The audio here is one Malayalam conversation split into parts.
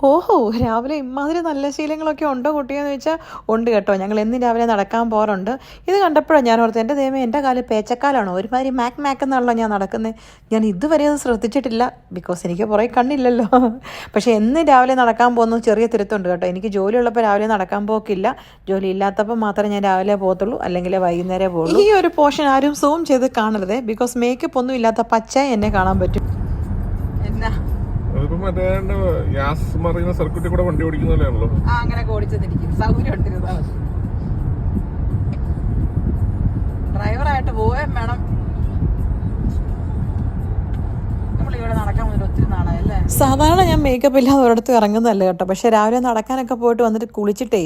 ഓഹോ, രാവിലെ ഇമ്മാതിരി നല്ല ശീലങ്ങളൊക്കെ ഉണ്ടോ കുട്ടിയെന്ന് ചോദിച്ചാൽ ഉണ്ട് കേട്ടോ. ഞങ്ങൾ എന്നും രാവിലെ നടക്കാൻ പോകാറുണ്ട്. ഇത് കണ്ടപ്പോഴാണ് ഞാൻ ഓർത്ത്, എൻ്റെ ദൈവമേ, എൻ്റെ കാല് പേച്ചക്കാലാണോ, ഒരുമാതിരി മാക്ക് എന്നാണല്ലോ ഞാൻ നടക്കുന്നത്. ഞാൻ ഇതുവരെ അത് ശ്രദ്ധിച്ചിട്ടില്ല, ബിക്കോസ് എനിക്ക് പുറകെ കണ്ണില്ലല്ലോ. പക്ഷേ എന്നും രാവിലെ നടക്കാൻ പോകുന്നത് ചെറിയ തിരുത്തുണ്ട് കേട്ടോ. എനിക്ക് ജോലി ഉള്ളപ്പോൾ രാവിലെ നടക്കാൻ പോക്കില്ല. ജോലി ഇല്ലാത്തപ്പോൾ മാത്രമേ ഞാൻ രാവിലെ പോകത്തുള്ളൂ, അല്ലെങ്കിൽ വൈകുന്നേരം പോകുള്ളൂ. ഈ ഒരു പോർഷൻ ആരും സൂം ചെയ്ത് കാണരുതേ, ബിക്കോസ് മേക്കപ്പ് ഒന്നും ഇല്ലാത്ത പച്ച എന്നെ കാണാൻ പറ്റും. എന്നാ അതിപ്പോ മറ്റേ ഗ്യാസ് മറിയുന്ന സർക്യൂട്ടിൽ കൂടെ വണ്ടി ഓടിക്കുന്നതല്ലോ. അങ്ങനെ ഓടിച്ചെന്നിരിക്കും, സൗകര്യം ഉണ്ടിരുന്നാ മതി. ഡ്രൈവറായിട്ട് പോവുകയും വേണം. നമ്മളിവിടെ നടക്കാൻ വന്നിട്ട് ഒത്തിരി നാളായി അല്ലേ. സാധാരണ ഞാൻ മേക്കപ്പ് ഇല്ലാതെ ഒരിടത്ത് ഇറങ്ങുന്നതല്ലേ കേട്ടോ. പക്ഷെ രാവിലെ നടക്കാനൊക്കെ പോയിട്ട് വന്നിട്ട് കുളിച്ചിട്ടേ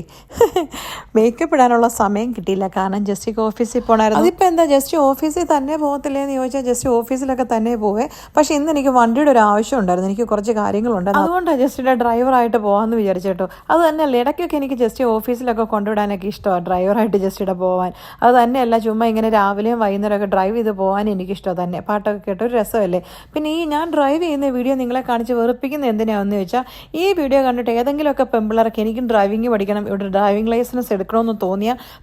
മേക്കപ്പ് ഇടാനുള്ള സമയം കിട്ടിയില്ല. കാരണം ജസ്റ്റ് ഓഫീസിൽ പോകണമായിരുന്നു. അതിപ്പോൾ എന്താ, ജസ്റ്റ് ഓഫീസിൽ തന്നെ പോകത്തില്ലേന്ന് ചോദിച്ചാൽ ജസ്റ്റ് ഓഫീസിലൊക്കെ തന്നെ പോവേ. പക്ഷെ ഇന്ന് എനിക്ക് വണ്ടിയുടെ ഒരു ആവശ്യം ഉണ്ടായിരുന്നു, എനിക്ക് കുറച്ച് കാര്യങ്ങളുണ്ടായിരുന്നു. അതുകൊണ്ടാണ് ജസ്റ്റിൻ്റെ ഡ്രൈവറായിട്ട് പോകാമെന്ന് വിചാരിച്ചു കേട്ടോ. അത് തന്നെയല്ല, ഇടയ്ക്കൊക്കെ എനിക്ക് ജസ്റ്റ് ഓഫീസിലൊക്കെ കൊണ്ടുവിടാനൊക്കെ ഇഷ്ടമാണ് ഡ്രൈവറായിട്ട് ജസ്റ്റിടെ പോകാൻ. അത് തന്നെയല്ല, ചുമ്മാ ഇങ്ങനെ രാവിലെയും വൈകുന്നേരമൊക്കെ ഡ്രൈവ് ചെയ്ത് പോകാൻ എനിക്കിഷ്ടമാണ് തന്നെ. പാട്ടൊക്കെ കേട്ടോ, ഒരു രസമല്ലേ. പിന്നെ ഈ ഞാൻ ഡ്രൈവ് ചെയ്യുന്ന വീഡിയോ നിങ്ങളെ കാണിച്ച് വെറുപ്പിക്കുന്ന എന്തിനാണെന്ന് ചോദിച്ചാൽ, ഈ വീഡിയോ കണ്ടിട്ട് ഏതെങ്കിലുമൊക്കെ പെമ്പിള്ളേർക്ക് എനിക്കും ഡ്രൈവിംഗ് പഠിക്കണം, ഇവിടെ ഡ്രൈവിംഗ് ലൈസൻസ് എടുക്കണമെന്ന്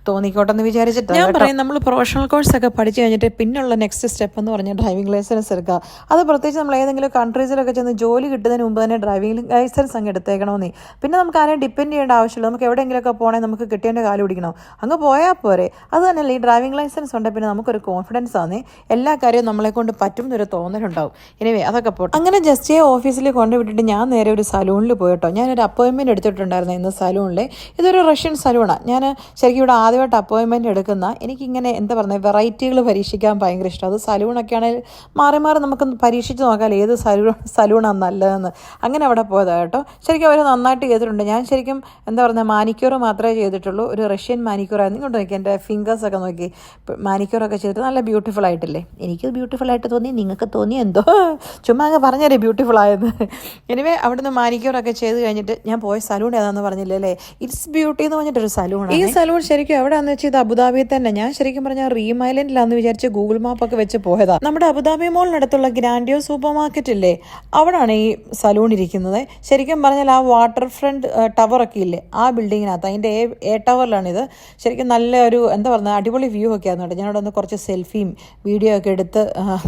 തോന്നിക്കോട്ടെ എന്ന് വിചാരിച്ചിട്ട് ഞാൻ പറയും, നമ്മൾ പ്രൊഫഷണൽ കോഴ്സൊക്കെ പഠിച്ചു കഴിഞ്ഞിട്ട് പിന്നുള്ള നെക്സ്റ്റ് സ്റ്റെപ്പ് എന്ന് പറഞ്ഞാൽ ഡ്രൈവിംഗ് ലൈസൻസ് എടുക്കുക. അത് പ്രത്യേകിച്ച് നമ്മൾ ഏതെങ്കിലും കൺട്രീസിലൊക്കെ ചെന്ന് ജോലി കിട്ടുന്നതിന് മുമ്പ് തന്നെ ഡ്രൈവിംഗ് ലൈസൻസ് അങ്ങ് എടുത്തേക്കണമെന്നേ. പിന്നെ നമുക്ക് ആരെയും ഡിപ്പെൻഡ് ചെയ്യേണ്ട ആവശ്യമില്ല. നമുക്ക് എവിടെയെങ്കിലുമൊക്കെ പോകണമെങ്കിൽ നമുക്ക് കിട്ടിയതിൻ്റെ കാല് പിടിക്കണോ, അങ്ങ് പോയാൽ പോരെ. അത് തന്നെയല്ല, ഈ ഡ്രൈവിംഗ് ലൈസൻസ് ഉണ്ടെങ്കിൽ പിന്നെ നമുക്കൊരു കോൺഫിഡൻസ് ആണ്, എല്ലാ കാര്യവും നമ്മളെ കൊണ്ട് പറ്റും എന്നൊരു തോന്നലുണ്ടാവും. എനിവേ അതൊക്കെ പോട്ടെ. അങ്ങനെ ജസ്റ്റ് ഓഫീസിൽ കൊണ്ടുവിട്ടിട്ട് ഞാൻ നേരെ ഒരു സലൂണിൽ പോയിട്ടോ. ഞാനൊരു അപ്പോയിൻമെൻറ്റ് എടുത്തിട്ടുണ്ടായിരുന്നു ഇന്ന് സലൂണിൽ. ഇതൊരു റഷ്യൻ സലൂണാണ്. ഞാൻ ശരിക്കും ഇവിടെ ആദ്യമായിട്ട് അപ്പോയിൻമെൻറ്റ് എടുക്കുന്ന, എനിക്കിങ്ങനെ എന്താ പറയുക, വെറൈറ്റികൾ പരീക്ഷിക്കാൻ ഭയങ്കര ഇഷ്ടം. അത് സലൂണൊക്കെ ആണെങ്കിൽ മാറി മാറി നമുക്ക് പരീക്ഷിച്ച് നോക്കാം ഏത് സലൂണാണ് നല്ലതെന്ന്. അങ്ങനെ അവിടെ പോയതാണ് കേട്ടോ. ശരിക്കും അവർ നന്നായിട്ട് ചെയ്തിട്ടുണ്ട്. ഞാൻ ശരിക്കും എന്താ പറയുക, മാനിക്യൂർ മാത്രമേ ചെയ്തിട്ടുള്ളൂ. ഒരു റഷ്യൻ മാനിക്യൂറായിരുന്നു. ഇങ്ങോട്ട് നോക്കി, എൻ്റെ ഫിംഗേഴ്സൊക്കെ നോക്കി മാനിക്യൂറൊക്കെ ചെയ്തിട്ട് നല്ല ബ്യൂട്ടിഫുൾ ആയിട്ടില്ലേ. എനിക്ക് ബ്യൂട്ടിഫുൾ ആയിട്ട് തോന്നി, നിങ്ങൾക്ക് തോന്നി എന്തോ, ചുമ്മാ അങ്ങ് പറഞ്ഞല്ലേ ബ്യൂട്ടിഫുൾ ആയെന്ന്. എനിവേ അവിടുന്ന് മാനിക്യൂറൊക്കെ ചെയ്ത് കഴിഞ്ഞിട്ട് ഞാൻ പോയ സലൂൺ ഏതാണെന്ന് പറഞ്ഞില്ലേ അല്ലേ, ഇറ്റ്സ് ബ്യൂട്ടി എന്ന് പറഞ്ഞിട്ടൊരു സലൂൺ. ഈ സലൂൺ ശരിക്കും എവിടെയാണെന്ന് വെച്ചാൽ ഇത് അബുദാബിയിൽ തന്നെ. ഞാൻ ശരിക്കും പറഞ്ഞാൽ റീം ഐലൻഡിലാന്ന് വിചാരിച്ച് ഗൂഗിൾ മാപ്പൊക്കെ വെച്ച് പോയതാണ്. നമ്മുടെ അബുദാബി മോളിനടുത്തുള്ള ഗ്രാൻഡിയോ സൂപ്പർ മാർക്കറ്റ് ഇല്ലേ, അവിടെയാണ് ഈ സലൂൺ ഇരിക്കുന്നത്. ശരിക്കും പറഞ്ഞാൽ ആ വാട്ടർ ഫ്രണ്ട് ടവറൊക്കെ ഇല്ലേ, ആ ബിൽഡിങ്ങിനകത്ത് അതിൻ്റെ എ ടവറിലാണിത്. ശരിക്കും നല്ല ഒരു എന്താ പറയുക, അടിപൊളി വ്യൂ ഒക്കെ ആയിരുന്നു കേട്ടോ. ഞാനവിടെ ഒന്ന് കുറച്ച് സെൽഫിയും വീഡിയോ ഒക്കെ എടുത്ത്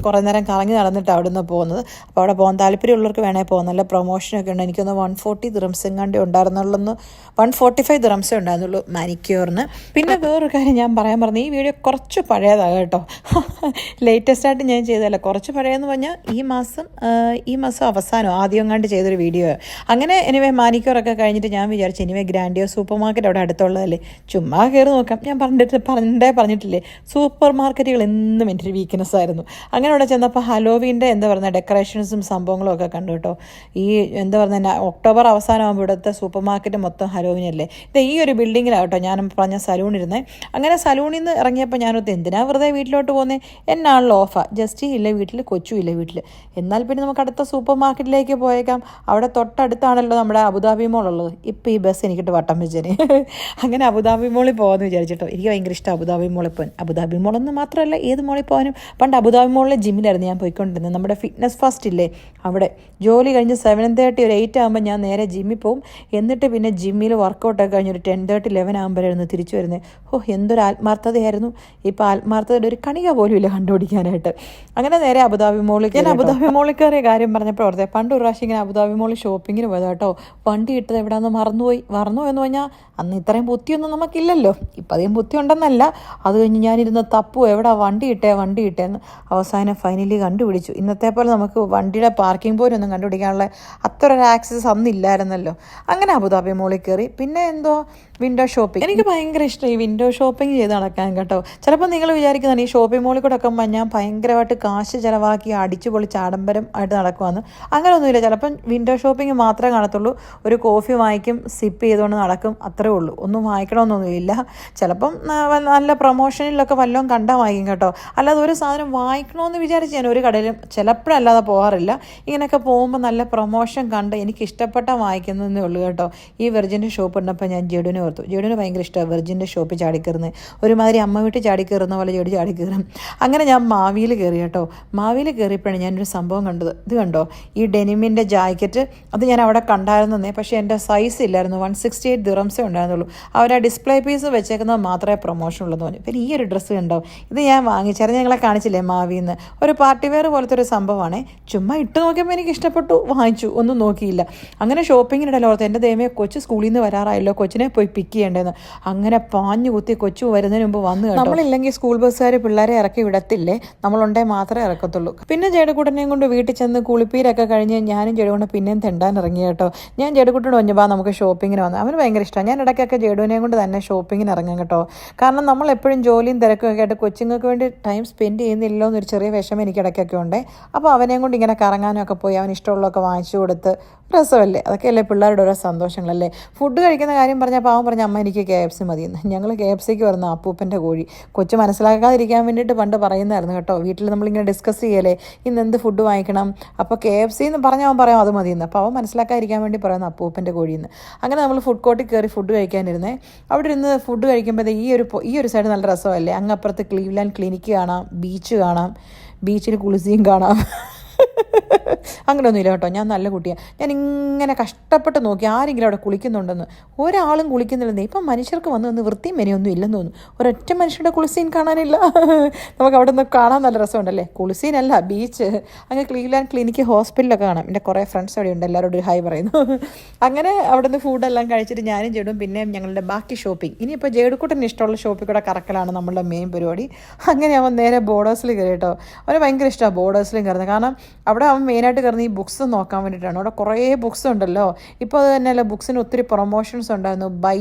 കുറേ നേരം കറങ്ങി നടന്നിട്ട് അവിടെ നിന്ന് പോകുന്നത്. അപ്പോൾ അവിടെ പോകാൻ താല്പര്യമുള്ളവർക്ക് വേണമെങ്കിൽ പോകാം. നല്ല പ്രൊമോഷനൊക്കെ ഉണ്ട്. എനിക്കൊന്ന് 140 ദിറംസ് എങ്ങാണ്ടേ ഉണ്ടായിരുന്നുള്ളൂ, 145 ദിറംസേ ഉണ്ടായിരുന്നുള്ളൂ മാനിക്യൂറിന്. പിന്നെ വേറൊരു കാര്യം ഞാൻ പറയാൻ പറഞ്ഞു, ഈ വീഡിയോ കുറച്ച് പഴയതാണ് കേട്ടോ. ലേറ്റസ്റ്റ് ആയിട്ട് ഞാൻ ചെയ്തതല്ല, കുറച്ച് പഴയതെന്ന് പറഞ്ഞാൽ ഈ മാസം അവസാനം ആദ്യം എങ്ങാണ്ട് ചെയ്തൊരു വീഡിയോ. അങ്ങനെ എനിവേ മാനിക്യൂറൊക്കെ കഴിഞ്ഞിട്ട് ഞാൻ വിചാരിച്ചു, എനിവേ ഗ്രാൻഡിയോ സൂപ്പർ മാർക്കറ്റ് അവിടെ അടുത്തുള്ളതല്ലേ, ചുമ്മാ കയറി നോക്കാം. ഞാൻ പറഞ്ഞിട്ടില്ലേ, സൂപ്പർ മാർക്കറ്റുകൾ എന്നും എൻ്റെ ഒരു വീക്ക്നെസ് ആയിരുന്നു. അങ്ങനെ അവിടെ ചെന്നപ്പോൾ ഹലോവീൻ്റെ എന്താ പറയുക ഡെക്കറേഷൻസും സംഭവങ്ങളും ഒക്കെ കണ്ടു കേട്ടോ. ഈ എന്താ പറയുക, ഒക്ടോബർ അവസാനമാകുമ്പോൾ ഇവിടുത്തെ സൂപ്പർ മാർക്കറ്റ് മൊത്തം ഹലോവീനല്ലേ. ഇത് ഈ ഒരു ബിൽഡിങ്ങിലാണ് കേട്ടോ ഞാൻ പറഞ്ഞ സലൂൺ ഇരുന്നത്. അങ്ങനെ സലൂണിൽ നിന്ന് ഇറങ്ങിയപ്പോൾ ഞാനൊത്ത് എന്തിനാ വെറുതെ വീട്ടിലോട്ട് പോകുന്നത്, എന്നാണല്ലോ ഓഫാണ്, ജസ്റ്റ് ഇല്ല വീട്ടിൽ, കൊച്ചും ഇല്ല വീട്ടിൽ, എന്നാൽ പിന്നെ നമുക്ക് അടുത്ത സൂപ്പർ മാർക്കറ്റിലേക്ക് പോയേക്കാം. അവിടെ തൊട്ടടുത്താണല്ലോ നമ്മുടെ അബുദാബി മോൾ ഉള്ളത്. ഇപ്പോൾ ഈ ബസ് എനിക്കിട്ട് വട്ടം വെച്ചേനെ. അങ്ങനെ അബുദാബി മോളിൽ പോകാമെന്ന് വിചാരിച്ചിട്ടോ. എനിക്ക് ഭയങ്കര ഇഷ്ടം അബുദാബി മോളിൽ പോകാൻ. അബുദാബി മോളൊന്നും മാത്രമല്ല, ഏത് മോളിൽ പോകാനും. പണ്ട് അബുദാബി മോളിലെ ജിമ്മിലായിരുന്നു ഞാൻ പോയിക്കൊണ്ടിരുന്നത്, നമ്മുടെ ഫിറ്റ്നസ് ഫസ്റ്റ് ഇല്ലേ അവിടെ. ജോലി കഴിഞ്ഞ് 7:30 ഒരു 8 ആകുമ്പോൾ ഞാൻ നേരെ ജിമ്മിൽ പോകും. എന്നിട്ട് പിന്നെ ജിമ്മിൽ വർക്കൗട്ടൊക്കെ കഴിഞ്ഞ് ഒരു 10:30 11 ആകുമ്പോഴായിരുന്നു തിരിച്ചു വരുന്നത്. എന്തൊരു ആത്മാർത്ഥതയായിരുന്നു. ഇപ്പോൾ ആത്മാർത്ഥതയുടെ ഒരു കണിക പോലും ഇല്ല കണ്ടുപിടിക്കാനായിട്ട്. അങ്ങനെ നേരെ അബുദാബി മോളിൽ. ഞാൻ അബുദാബി മോളിൽ കയറിയ കാര്യം പറഞ്ഞപ്പോൾ ഓർത്തേ, പണ്ട് ഒരു പ്രാവശ്യം ഇങ്ങനെ അബുദാബി മോളിൽ ഷോപ്പിങ്ങിന് പോയതാ കേട്ടോ. വണ്ടി ഇട്ടത് എവിടെയാണെന്ന് മറന്നുപോയി എന്ന് പറഞ്ഞാൽ അന്ന് ഇത്രയും ബുദ്ധിയൊന്നും നമുക്കില്ലല്ലോ. ഇപ്പം അധികം ബുദ്ധി ഉണ്ടെന്നല്ല, അത് കഴിഞ്ഞ് ഞാനിരുന്ന് തപ്പു, എവിടെ വണ്ടി ഇട്ടേന്ന്. അവസാനം ഫൈനലി കണ്ടുപിടിച്ചു. ഇന്നത്തെ പോലെ നമുക്ക് വണ്ടിയുടെ പാർക്കിംഗ് പോലും ഒന്നും കണ്ടുപിടിക്കാനുള്ള അത്ര ഒരു ആക്സസ് അന്നില്ലായിരുന്നല്ലോ. അങ്ങനെ അബുദാബി മോളിൽ കയറി. പിന്നെ എന്തോ വിൻഡോ ഷോപ്പിംഗ്. എനിക്ക് ഭയങ്കര ഇഷ്ടം ഈ വിൻഡോ ഷോപ്പിംഗ് ചെയ്ത് നടക്കാൻ കേട്ടോ. ചിലപ്പോൾ നിങ്ങൾ വിചാരിക്കുന്നതാണ് ഈ ഷോപ്പിംഗ് മോളിൽ കൂടെ ഒക്കെ ഞാൻ ഭയങ്കരമായിട്ട് കാശ് ചിലവാക്കി അടിച്ചു പൊളിച്ച് ആഡംബരം ആയിട്ട് നടക്കുവാന്ന്. അങ്ങനെയൊന്നുമില്ല. ചിലപ്പം വിൻഡോ ഷോപ്പിംഗ് മാത്രമേ കാണത്തുള്ളൂ. ഒരു കോഫി വാങ്ങിക്കും, സിപ്പ് ചെയ്തുകൊണ്ട് നടക്കും, അത്രേ ഉള്ളൂ. ഒന്നും വാങ്ങിക്കണമെന്നൊന്നുമില്ല. ചിലപ്പം നല്ല പ്രൊമോഷനിലൊക്കെ വല്ലതും കണ്ടാൽ വാങ്ങിക്കും കേട്ടോ. അല്ലാതെ ഒരു സാധനം വാങ്ങിക്കണമെന്ന് വിചാരിച്ച് ഞാൻ ഒരു കടയിലും ചിലപ്പോഴല്ലാതെ പോകാറില്ല. ഇങ്ങനെയൊക്കെ പോകുമ്പോൾ നല്ല പ്രൊമോഷൻ കണ്ട് എനിക്ക് ഇഷ്ടപ്പെട്ട വാങ്ങിക്കുന്നതേ ഉള്ളൂ കേട്ടോ. ഈ വെർജിൻ്റെ ഷോപ്പ് ഉണ്ടപ്പോൾ ഞാൻ ജെഡുവിനെ ഓർത്തു. ജേഡുവിന് ഭയങ്കര ഇഷ്ടമാണ് വെർജിൻ്റെ ഷോപ്പിൽ ചാടിക്കയറുന്നത്. ഒരുമാതിരി അമ്മ വീട്ടിൽ ചാടിക്കയറുന്ന പോലെ ജേഡു ചാടിക്കയറും. അങ്ങനെ ഞാൻ മാവിയിൽ കയറി കേട്ടോ. മാവിയിൽ കയറിയപ്പോഴാണ് ഞാനൊരു സംഭവം കണ്ടത്. ഇത് കണ്ടോ, ഈ ഡെനിമിൻ്റെ ജാക്കറ്റ്. അത് ഞാൻ അവിടെ കണ്ടായിരുന്നേ, പക്ഷേ എൻ്റെ സൈസ് ഇല്ലായിരുന്നു. 168 ദിറംസേ ഉണ്ടായിരുന്നുള്ളൂ. അവർ ആ ഡിസ്പ്ലേ പീസ് വെച്ചേക്കുന്നത് മാത്രമേ പ്രൊമോഷൻ ഉള്ളതെന്ന് പറഞ്ഞു. പിന്നെ ഈ ഒരു ഡ്രസ്സ് കണ്ടോ, ഇത് ഞാൻ വാങ്ങിച്ചായിരുന്നു, ഞങ്ങളെ കാണിച്ചില്ലേ മാവിന്ന്. ഒരു പാർട്ടി വെയർ പോലത്തെ ഒരു സംഭവമാണ്. ചുമ്മാ ഇട്ട് നോക്കിയപ്പോൾ എനിക്ക് ഇഷ്ടപ്പെട്ടു, വാങ്ങിച്ചു, ഒന്നും നോക്കിയില്ല. അങ്ങനെ ഷോപ്പിങ്ങിനിടയിൽ ഓർത്ത് എൻ്റെ ദൈവമേ കൊച്ചു സ്കൂളിൽ നിന്ന് വരാറായല്ലോ, കൊച്ചിനെ പോയി പിക്ക് ചെയ്യേണ്ടതെന്ന്. അങ്ങനെ പാഞ്ഞു കുത്തി കൊച്ചു വരുന്നതിന് മുമ്പ് വന്ന്. നമ്മളില്ലെങ്കിൽ സ്കൂൾ ബസ്സുകാർ പിള്ളേരെ ഇറക്കി വിടത്തില്ലേ, നമ്മളുണ്ടേ മാത്രമേ ഇറക്കത്തുള്ളൂ. പിന്നെ ജേടുക്കുട്ടനെയും കൊണ്ട് വീട്ടിൽ ചെന്ന് കുളിപ്പീരൊക്കെ കഴിഞ്ഞ് ഞാനും ജേടുകൊണ്ട് പിന്നെയും തെണ്ടാൻ ഇറങ്ങി കേട്ടോ. ഞാൻ ജേടുക്കുട്ടനോട് പറഞ്ഞു, ബാ നമുക്ക് ഷോപ്പിങ്ങിന് വന്നു. അവന് ഭയങ്കര ഇഷ്ടമാണ്. ഞാൻ ഇടയ്ക്കൊക്കെ ജേടുവിനെയും കൊണ്ട് തന്നെ ഷോപ്പിങ്ങിന് ഇറങ്ങാം കേട്ടോ. കാരണം നമ്മൾ എപ്പോഴും ജോലിയും തിരക്കും ഒക്കെ ആയിട്ട് കൊച്ചുങ്ങൾക്ക് വേണ്ടി ടൈം സ്പെൻഡ് ചെയ്യുന്നില്ലോ എന്നൊരു ചെറിയ വിഷമം എനിക്ക് ഇടയ്ക്കൊക്കെ ഉണ്ട്. അപ്പോൾ അവനെയും കൊണ്ട് ഇങ്ങനെ കറങ്ങാനൊക്കെ പോയി അവന് ഇഷ്ടമുള്ളതൊക്കെ വാങ്ങിച്ചു കൊടുത്ത് രസമല്ലേ, അതൊക്കെയല്ലേ പിള്ളേരുടെ ഓരോ സന്തോഷങ്ങളല്ലേ. ഫുഡ് കഴിക്കുന്ന കാര്യം പറഞ്ഞാൽ പാവം പറഞ്ഞ അമ്മ എനിക്ക് KFC മതിയെന്ന്. ഞങ്ങൾ KFCക്ക് വരുന്ന അപ്പൂപ്പൻ്റെ കോഴി. കൊച്ചു മനസ്സിലാക്കാതിരിക്കാൻ വേണ്ടിയിട്ട് പണ്ട് പറയുന്നതായിരുന്നു കേട്ടോ. വീട്ടിൽ നമ്മളിങ്ങനെ ഡിസ്കസ് ചെയ്യല്ലേ, ഇന്ന് എന്ത് ഫുഡ് വാങ്ങിക്കണം, അപ്പോൾ KFC എന്ന് പറഞ്ഞാൽ അവൻ പറയാം അത് മതിയെന്ന്. അപ്പോൾ അവൻ മനസ്സിലാക്കാതിരിക്കാൻ വേണ്ടി പറയുന്ന അപ്പൂപ്പൻ്റെ കോഴിയെന്ന്. അങ്ങനെ നമ്മൾ ഫുഡ് കോർട്ടിൽ കയറി ഫുഡ് കഴിക്കാനിരുന്നേ. അവിടെ ഇരുന്ന് ഫുഡ് കഴിക്കുമ്പോൾ ഈ ഒരു സൈഡ് നല്ല രസമല്ലേ. അങ്ങപ്പുറത്ത് ക്ലീവ്ലാൻഡ് ക്ലിനിക്ക് കാണാം, ബീച്ച് കാണാം, ബീച്ചിൽ കുളിസിയും കാണാം. അങ്ങനെയൊന്നുമില്ല കേട്ടോ, ഞാൻ നല്ല കുട്ടിയാണ്. ഞാൻ ഇങ്ങനെ കഷ്ടപ്പെട്ട് നോക്കി ആരെങ്കിലും അവിടെ കുളിക്കുന്നുണ്ടെന്ന്. ഒരാളും കുളിക്കുന്നില്ലെന്നേ. ഇപ്പം മനുഷ്യർക്ക് വന്ന് വൃത്തിയും മെനയൊന്നും ഇല്ലെന്ന് തോന്നുന്നു. ഒരൊറ്റ മനുഷ്യരുടെ കുളിസീൻ കാണാനില്ല. നമുക്ക് അവിടെ നിന്ന് കാണാൻ നല്ല രസമുണ്ടല്ലേ. കുളിസീനല്ല, ബീച്ച്. അങ്ങനെ ക്ലീവ്ലാൻഡ് ക്ലിനിക്ക് ഹോസ്പിറ്റലൊക്കെ കാണാം. എൻ്റെ കുറേ ഫ്രണ്ട്സ് അവിടെ ഉണ്ട്, എല്ലാവരോടും ഒരു ഹായ് പറയുന്നു. അങ്ങനെ അവിടെ നിന്ന് ഫുഡെല്ലാം കഴിച്ചിട്ട് ഞാനും ജേടും പിന്നെയും ഞങ്ങളുടെ ബാക്കി ഷോപ്പിംഗ്. ഇനിയിപ്പോൾ ജേടുക്കൂട്ടന് ഇഷ്ടമുള്ള ഷോപ്പിൽ കൂടെ കറക്കലാണ് നമ്മളുടെ മെയിൻ പരിപാടി. അങ്ങനെ അവൻ നേരെ ബോർഡേഴ്സിൽ കയറി കേട്ടോ. അവന് ഭയങ്കര ഇഷ്ടമാണ് ബോർഡേഴ്സിലും കയറുന്നത്. കാരണം അവിടെ അവൻ മെയിനായിട്ട് കയറുന്ന ഈ ബുക്സ് നോക്കാൻ വേണ്ടിയിട്ടാണ്. അവിടെ കുറേ ബുക്സ് ഉണ്ടല്ലോ. ഇപ്പോൾ അത് തന്നെയല്ല, ബുക്സിന് ഒത്തിരി പ്രൊമോഷൻസ് ഉണ്ടായിരുന്നു. ബൈ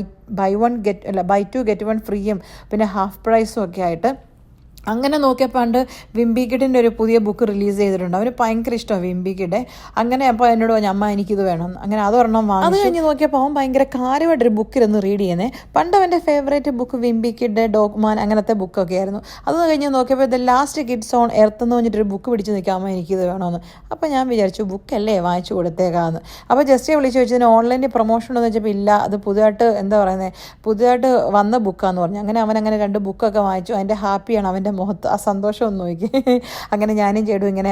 2 get 1 ഫ്രീയും പിന്നെ ഹാഫ് പ്രൈസും ഒക്കെ ആയിട്ട്. അങ്ങനെ നോക്കിയപ്പോൾ പണ്ട് വിംബിക്കിഡിൻ്റെ ഒരു പുതിയ ബുക്ക് റിലീസ് ചെയ്തിട്ടുണ്ട്. അവന് ഭയങ്കര ഇഷ്ടമാണ് വിംബിക്കിഡ്. അങ്ങനെ അപ്പോൾ എന്നോട് പറഞ്ഞു, അമ്മ എനിക്കിത് വേണം. അങ്ങനെ അതൊരെണ്ണം വാങ്ങി. അത് കഴിഞ്ഞ് നോക്കിയപ്പോൾ അവൻ ഭയങ്കര കാര്യമായിട്ടൊരു ബുക്കിലൊന്ന് റീഡ് ചെയ്യുന്നത്. പണ്ട് അവൻ്റെ ഫേവറേറ്റ് ബുക്ക് വിംബിക്കിഡ്, ഡോഗ്മാൻ അങ്ങനത്തെ ബുക്കൊക്കെ ആയിരുന്നു. അത് കഴിഞ്ഞ് നോക്കിയപ്പോൾ the last kids on earth എന്ന് പറഞ്ഞിട്ടൊരു ബുക്ക് പിടിച്ച് നിൽക്കുക, അമ്മ എനിക്കിത് വേണമെന്ന്. അപ്പോൾ ഞാൻ വിചാരിച്ചു ബുക്കല്ലേ വാങ്ങിച്ചു കൊടുത്തേക്കാമെന്ന്. അപ്പോൾ ജസ്റ്റ് വിളിച്ച് ചോദിച്ചതിന് ഓൺലൈനിൽ പ്രൊമോഷൻ ഉണ്ടെന്ന് വെച്ചപ്പോൾ ഇല്ല, അത് പുതിയതായിട്ട് വന്ന ബുക്കാന്ന് പറഞ്ഞു. അങ്ങനെ അവൻ അങ്ങനെ 2 ബുക്കൊക്കെ വാങ്ങിച്ചു. അതിൻ്റെ ഹാപ്പിയാണ് അവൻ്റെ മുഖത്ത്, ആ സന്തോഷം ഒന്ന് നോക്കി. അങ്ങനെ ഞാനും ചേടും ഇങ്ങനെ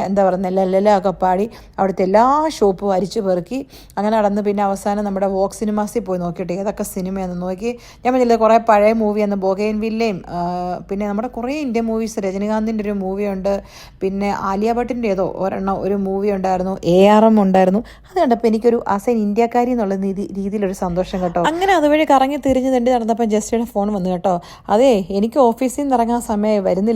ഒക്കെ പാടി അവിടുത്തെ എല്ലാ ഷോപ്പും അരിച്ചു പെറുക്കി അങ്ങനെ നടന്ന് പിന്നെ അവസാനം നമ്മുടെ വോക്ക് സിനിമാസിൽ പോയി നോക്കിയിട്ട് ഏതൊക്കെ സിനിമയെന്ന് നോക്കി. ഞാൻ പറഞ്ഞില്ലേ കുറേ പഴയ മൂവിയെന്ന്, ബൊഗൈൻവില്ലയും പിന്നെ നമ്മുടെ കുറേ ഇന്ത്യൻ മൂവീസ്, രജനികാന്തിൻ്റെ ഒരു മൂവിയുണ്ട്, പിന്നെ ആലിയ ഭട്ടിൻ്റെ ഒരു മൂവി ഉണ്ടായിരുന്നു, ARM ഉണ്ടായിരുന്നു. അത് കണ്ടപ്പോൾ എനിക്കൊരു ആസ് എൻ ഇന്ത്യക്കാരി എന്നുള്ള രീതിയിലൊരു സന്തോഷം കേട്ടോ. അങ്ങനെ അതുവഴി കറങ്ങി തിരിഞ്ഞ് തണ്ടി നടന്നപ്പോൾ ജസ്റ്റിയുടെ ഫോൺ വന്നു കേട്ടോ. അതേ എനിക്ക് ഓഫീസിൽ നിന്ന് ഇറങ്ങാൻ സമയമായി വരുന്നില്ലെന്ന്.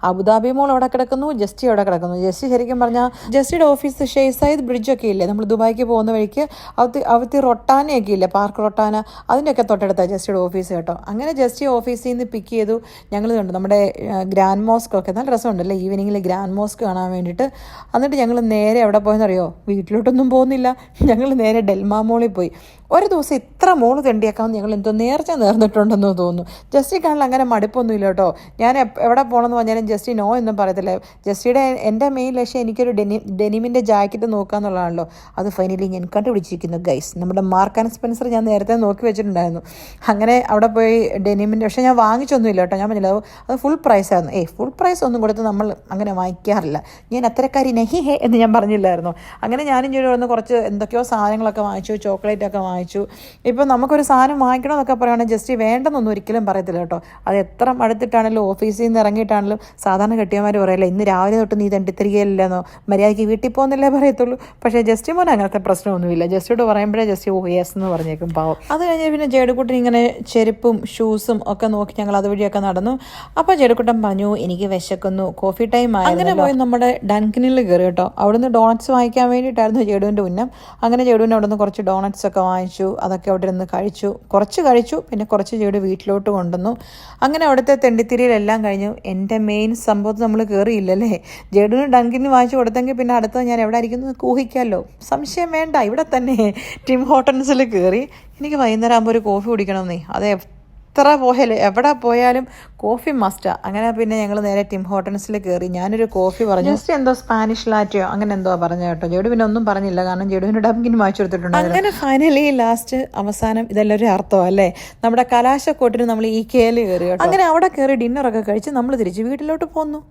അബുദാബി മോൾ അവിടെ കിടക്കുന്നു, ജസ്റ്റി അവിടെ കിടക്കുന്നു. ജസ്റ്റി ശരിക്കും പറഞ്ഞാൽ ജസ്റ്റിയുടെ ഓഫീസ് ഷെയ്സൈദ് ബ്രിഡ്ജൊക്കെ ഇല്ലേ, നമ്മൾ ദുബായിക്ക് പോകുന്ന വഴിക്ക് അവിടുത്തെ റൊട്ടാനയൊക്കെ ഇല്ലേ, പാർക്ക് റൊട്ടാന, അതിൻ്റെയൊക്കെ തൊട്ടടുത്താണ് ജസ്റ്റിയുടെ ഓഫീസ് കേട്ടോ. അങ്ങനെ ജസ്റ്റി ഓഫീസിൽ നിന്ന് പിക്ക് ചെയ്തു. ഞങ്ങൾ കണ്ടു നമ്മുടെ ഗ്രാൻഡ് മോസ്ക് ഒക്കെ നല്ല രസമുണ്ടല്ലേ ഈവനിങ്ങിൽ ഗ്രാൻഡ് മോസ്ക് കാണാൻ വേണ്ടിയിട്ട്. എന്നിട്ട് ഞങ്ങൾ നേരെ എവിടെ പോയെന്നറിയോ, വീട്ടിലോട്ടൊന്നും പോകുന്നില്ല, ഞങ്ങൾ നേരെ ഡെൽമാ മോളിൽ പോയി. ഒരു ദിവസം ഇത്ര മോള് തെണ്ടിയേക്കാമെന്ന് ഞങ്ങൾ എന്തോ നേർന്നിട്ടുണ്ടെന്ന് തോന്നുന്നു. ജസ്റ്റി കാണാൻ അങ്ങനെ മടുപ്പൊന്നുമില്ല കേട്ടോ. ഞാൻ എവിടെ പോകണമെന്ന് പറഞ്ഞാലും ജസ്റ്റി നോ എന്നും പറയത്തില്ല. ജസ്റ്റിയുടെ എൻ്റെ മെയിൻ ലക്ഷ്യം എനിക്കൊരു ഡെനിമിൻ്റെ ജാക്കറ്റ് നോക്കുക എന്നുള്ളതാണല്ലോ. അത് ഫൈനലി ഞാൻ കണ്ടുപിടിച്ചിരിക്കുന്നു ഗൈസ്. നമ്മുടെ മാർക്ക് ആൻഡ് സ്പെൻസർ ഞാൻ നേരത്തെ നോക്കി വെച്ചിട്ടുണ്ടായിരുന്നു. അങ്ങനെ അവിടെ പോയി ഡെനിമിൻ്റെ, പക്ഷേ ഞാൻ വാങ്ങിച്ചൊന്നുമില്ല കേട്ടോ. ഞാൻ പറഞ്ഞില്ല അത് ഫുൾ പ്രൈസായിരുന്നു. ഫുൾ പ്രൈസ് ഒന്നും കൊടുത്ത് നമ്മൾ അങ്ങനെ വാങ്ങിക്കാറില്ല. ഞാൻ അത്തരക്കാരി നഹി ഹേ എന്ന് ഞാൻ പറഞ്ഞില്ലായിരുന്നു. അങ്ങനെ ഞാനും ചെയ്തു വന്ന് കുറച്ച് എന്തൊക്കെയോ സാധനങ്ങളൊക്കെ വാങ്ങിച്ചു, ചോക്ലേറ്റൊക്കെ വാങ്ങിച്ചു. ഇപ്പോൾ നമുക്കൊരു സാധനം വാങ്ങിക്കണമെന്നൊക്കെ പറയുകയാണെങ്കിൽ ജസ്റ്റ് വേണ്ടെന്നൊന്നും ഒരിക്കലും പറയത്തില്ല കേട്ടോ. അത് എത്ര മടുത്തിട്ടാണെങ്കിലും ഓഫീസിൽ നിന്ന് ഇറങ്ങിയിട്ടാണെങ്കിലും സാധാരണ കെട്ടിയമാർ പറയല്ല ഇന്ന് രാവിലെ തൊട്ട് നീ തെണ്ടിത്തിരികയില്ലെന്നോ, മര്യാദയ്ക്ക് വീട്ടിൽ പോകുന്നില്ലേ പറയത്തുള്ളൂ. പക്ഷേ ജസ്റ്റ് മോൻ അങ്ങനത്തെ പ്രശ്നമൊന്നുമില്ല. ജസ്റ്റോട് പറയുമ്പോഴേ ജസ്റ്റ് യെസ് എന്ന് പറഞ്ഞേക്കും പാവം. അത് കഴിഞ്ഞ് പിന്നെ ജേടുക്കുട്ടൻ ഇങ്ങനെ ചെരുപ്പും ഷൂസും ഒക്കെ നോക്കി ഞങ്ങൾ അതുവഴിയൊക്കെ നടന്നു. അപ്പോൾ ജേടുക്കുട്ടൻ പറഞ്ഞു എനിക്ക് വിശക്കുന്നു, കോഫി ടൈം ആയി. അങ്ങനെ പോയി നമ്മുടെ ഡൻകിനിൽ കയറി കേട്ടോ. അവിടുന്ന് ഡോണറ്റ്സ് വാങ്ങിക്കാൻ വേണ്ടിയിട്ടായിരുന്നു ജേടുവിൻ്റെ ഉന്നം. അങ്ങനെ ജേടുവിന് അവിടുന്ന് കുറച്ച് ഡോണറ്റ്സ് ഒക്കെ വാങ്ങിച്ചു. അതൊക്കെ അവിടെ നിന്ന് കുറച്ച് കഴിച്ചു. പിന്നെ കുറച്ച് ജേടു വീട്ടിലോട്ട് കൊണ്ടുവന്നു. അങ്ങനെ അവിടുത്തെ തെണ്ടിത്തിരിയിലെല്ലാം കഴിഞ്ഞു. എൻ്റെ മെയിൻ സംഭവത്തിൽ നമ്മൾ കയറിയില്ലല്ലേ. ജേടുവിന് ഡങ്കിന് വാങ്ങിച്ചു കൊടുത്തെങ്കിൽ പിന്നെ അടുത്തത് ഞാൻ എവിടെ ആയിരിക്കുന്നു ഊഹിക്കാമല്ലോ. സംശയം വേണ്ട, ഇവിടെ തന്നെ ടിം ഹോട്ടൻസിൽ കയറി. എനിക്ക് വൈകുന്നേരം ആകുമ്പോൾ ഒരു കോഫി കുടിക്കണമെന്നേ. അത് എത്ര പോയാലും എവിടെ പോയാലും കോഫി മസ്റ്റാ. അങ്ങനെ പിന്നെ ഞങ്ങൾ നേരെ ടിം ഹോട്ടൽസിൽ കയറി. ഞാനൊരു കോഫി പറഞ്ഞു. ജസ്റ്റ് എന്തോ സ്പാനിഷ് ലാറ്റയോ അങ്ങനെ എന്തോ പറഞ്ഞു കേട്ടോ. ജെഡു പിന്നെ ഒന്നും പറഞ്ഞില്ല, കാരണം ജെഡുവിന് ഡബിങ്ങിന് വായിച്ചു കൊടുത്തിട്ടുണ്ട്. അങ്ങനെ ഫൈനലി ലാസ്റ്റ് അവസാനം ഇതെല്ലാം ഒരു അർത്ഥം അല്ലേ, നമ്മുടെ കലാശക്കോട്ടിന് നമ്മൾ ഈ കേല് കയറി കേട്ടോ. അങ്ങനെ അവിടെ കയറി ഡിന്നറൊക്കെ കഴിച്ച് നമ്മൾ തിരിച്ച് വീട്ടിലോട്ട് പോന്നു.